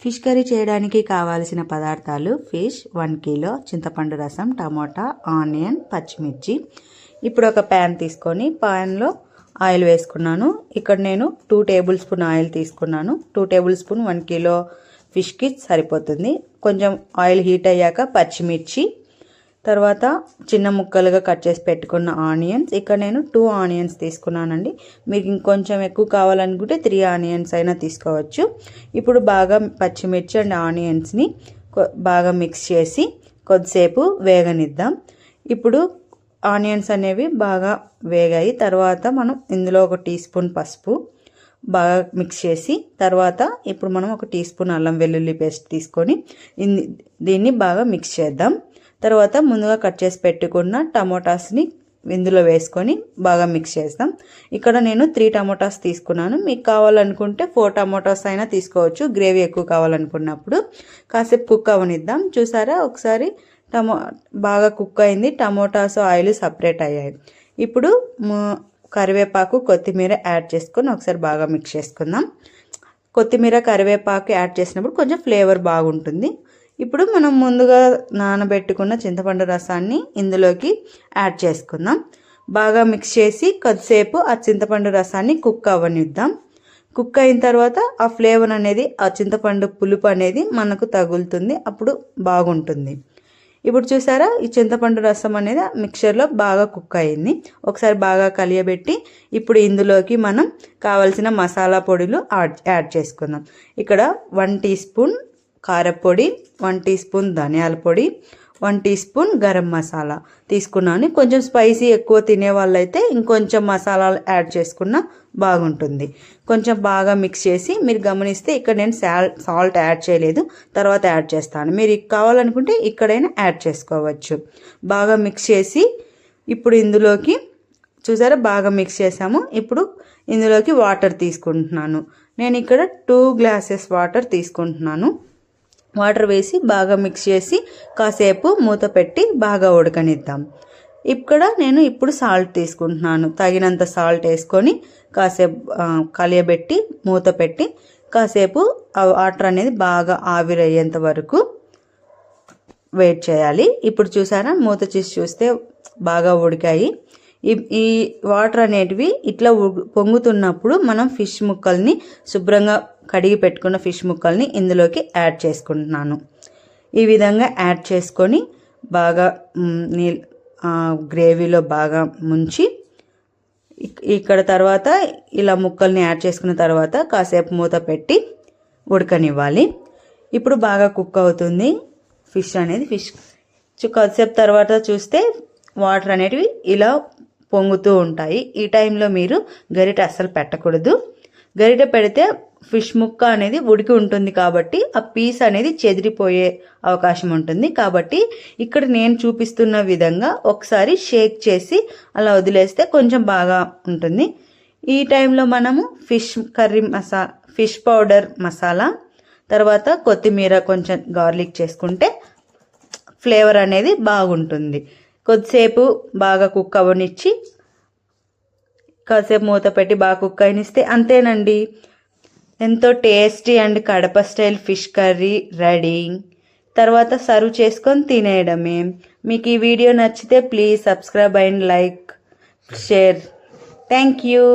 Fish curry చేయడానికి కావాల్సిన పదార్థాలు ఫిష్ 1 కిలో, చింతపండు రసం, టమోటా, ఆనియన్, పచ్చిమిర్చి. ఇప్పుడు ఒక ప్యాన్ తీసుకొని ప్యాన్లో ఆయిల్ వేసుకున్నాను. ఇక్కడ నేను 2 టేబుల్ స్పూన్ ఆయిల్ తీసుకున్నాను. 2 టేబుల్ స్పూన్ 1 కిలో ఫిష్కి సరిపోతుంది. కొంచెం ఆయిల్ హీట్ అయ్యాక పచ్చిమిర్చి, తర్వాత చిన్న ముక్కలుగా కట్ చేసి పెట్టుకున్న ఆనియన్స్. ఇక్కడ నేను 2 ఆనియన్స్ తీసుకున్నానండి. మీకు ఇంకొంచెం ఎక్కువ కావాలనుకుంటే 3 ఆనియన్స్ అయినా తీసుకోవచ్చు. ఇప్పుడు బాగా పచ్చిమిర్చి అండ్ ఆనియన్స్ని బాగా మిక్స్ చేసి కొద్దిసేపు వేగనిద్దాం. ఇప్పుడు ఆనియన్స్ అనేవి బాగా వేగాయి. తర్వాత మనం ఇందులో 1 టీ స్పూన్ పసుపు బాగా మిక్స్ చేసి, తర్వాత ఇప్పుడు మనం 1 టీ స్పూన్ అల్లం వెల్లుల్లి పేస్ట్ తీసుకొని దీన్ని బాగా మిక్స్ చేద్దాం. తర్వాత ముందుగా కట్ చేసి పెట్టుకున్న టమోటాస్ని ఇందులో వేసుకొని బాగా మిక్స్ చేస్తాం. ఇక్కడ నేను 3 టమోటాస్ తీసుకున్నాను. మీకు కావాలనుకుంటే 4 టమోటాస్ అయినా తీసుకోవచ్చు. గ్రేవీ ఎక్కువ కావాలనుకున్నప్పుడు కాసేపు కుక్ అవనిద్దాం. చూసారా, ఒకసారి బాగా కుక్ అయింది. టమోటాస్ ఆయిల్ సపరేట్ అయ్యాయి. ఇప్పుడు కరివేపాకు, కొత్తిమీర యాడ్ చేసుకొని ఒకసారి బాగా మిక్స్ చేసుకుందాం. కొత్తిమీర, కరివేపాకు యాడ్ చేసినప్పుడు కొంచెం ఫ్లేవర్ బాగుంటుంది. ఇప్పుడు మనం ముందుగా నానబెట్టుకున్న చింతపండు రసాన్ని ఇందులోకి యాడ్ చేసుకుందాం. బాగా మిక్స్ చేసి కొద్దిసేపు ఆ చింతపండు రసాన్ని కుక్ అవ్వనిద్దాం. కుక్ అయిన తర్వాత ఆ ఫ్లేవర్ అనేది, ఆ చింతపండు పులుపు అనేది మనకు తగులుతుంది. అప్పుడు బాగుంటుంది. ఇప్పుడు చూసారా, ఈ చింతపండు రసం అనేది మిక్చర్లో బాగా కుక్ అయింది. ఒకసారి బాగా కలియబెట్టి ఇప్పుడు ఇందులోకి మనం కావలసిన మసాలా పొడులు యాడ్ చేసుకుందాం. ఇక్కడ 1 టీ స్పూన్ కారపొడి, 1 టీ స్పూన్ ధనియాల పొడి, 1 టీ స్పూన్ గరం మసాలా తీసుకున్నాను. కొంచెం స్పైసీ ఎక్కువ తినే వాళ్ళైతే ఇంకొంచెం మసాలాలు యాడ్ చేసుకున్నా బాగుంటుంది. కొంచెం బాగా మిక్స్ చేసి, మీరు గమనిస్తే ఇక్కడ నేను సాల్ట్ యాడ్ చేయలేదు, తర్వాత యాడ్ చేస్తాను. మీరు కావాలనుకుంటే ఇక్కడైనా యాడ్ చేసుకోవచ్చు. బాగా మిక్స్ చేసి ఇప్పుడు ఇందులోకి చూసారా బాగా మిక్స్ చేసాము. ఇప్పుడు ఇందులోకి వాటర్ తీసుకుంటున్నాను. నేను ఇక్కడ 2 గ్లాసెస్ వాటర్ తీసుకుంటున్నాను. వాటర్ వేసి బాగా మిక్స్ చేసి కాసేపు మూత పెట్టి బాగా ఉడకనిద్దాం. ఇక్కడ నేను ఇప్పుడు సాల్ట్ తీసుకుంటున్నాను. తగినంత సాల్ట్ వేసుకొని కాసేపు కలియబెట్టి మూత పెట్టి కాసేపు ఆ వాటర్ అనేది బాగా ఆవిరయ్యేంత వరకు వెయిట్ చేయాలి. ఇప్పుడు చూసారా, మూత చేసి చూస్తే బాగా ఉడికాయి. ఈ వాటర్ అనేటివి ఇట్లా పొంగుతున్నప్పుడు మనం ఫిష్ ముక్కల్ని శుభ్రంగా కడిగి పెట్టుకున్న ఫిష్ ముక్కల్ని ఇందులోకి యాడ్ చేసుకుంటున్నాను. ఈ విధంగా యాడ్ చేసుకొని బాగా గ్రేవీలో బాగా ముంచి ఇక్కడ తర్వాత ఇలా ముక్కల్ని యాడ్ చేసుకున్న తర్వాత కాసేపు మూత పెట్టి ఉడకనివ్వాలి. ఇప్పుడు బాగా కుక్ అవుతుంది ఫిష్ అనేది. కొద్దిసేపు తర్వాత చూస్తే వాటర్ అనేటివి ఇలా పొంగుతూ ఉంటాయి. ఈ టైంలో మీరు గరిటె అస్సలు పెట్టకూడదు. గరిటె పెడితే ఫిష్ ముక్క అనేది ఉడికి ఉంటుంది కాబట్టి ఆ పీస్ అనేది చెదిరిపోయే అవకాశం ఉంటుంది. కాబట్టి ఇక్కడ నేను చూపిస్తున్న విధంగా ఒకసారి షేక్ చేసి అలా వదిలేస్తే కొంచెం బాగా ఉంటుంది. ఈ టైంలో మనము ఫిష్ పౌడర్ మసాలా, తర్వాత కొత్తిమీర కొంచెం గార్లిక్ చేసుకుంటే ఫ్లేవర్ అనేది బాగుంటుంది. కొద్దిసేపు బాగా కుక్ అవ్వనిచ్చి కాసేపు మూత పెట్టి బాగా కుక్ అయినిస్తే అంతేనండి, ఎంతో tasty and Kadapa style fish curry ready. తర్వాత సర్వ్ చేసుకొని తినేయడమే. మీకు ఈ వీడియో నచ్చితే please subscribe and like, share. Thank you.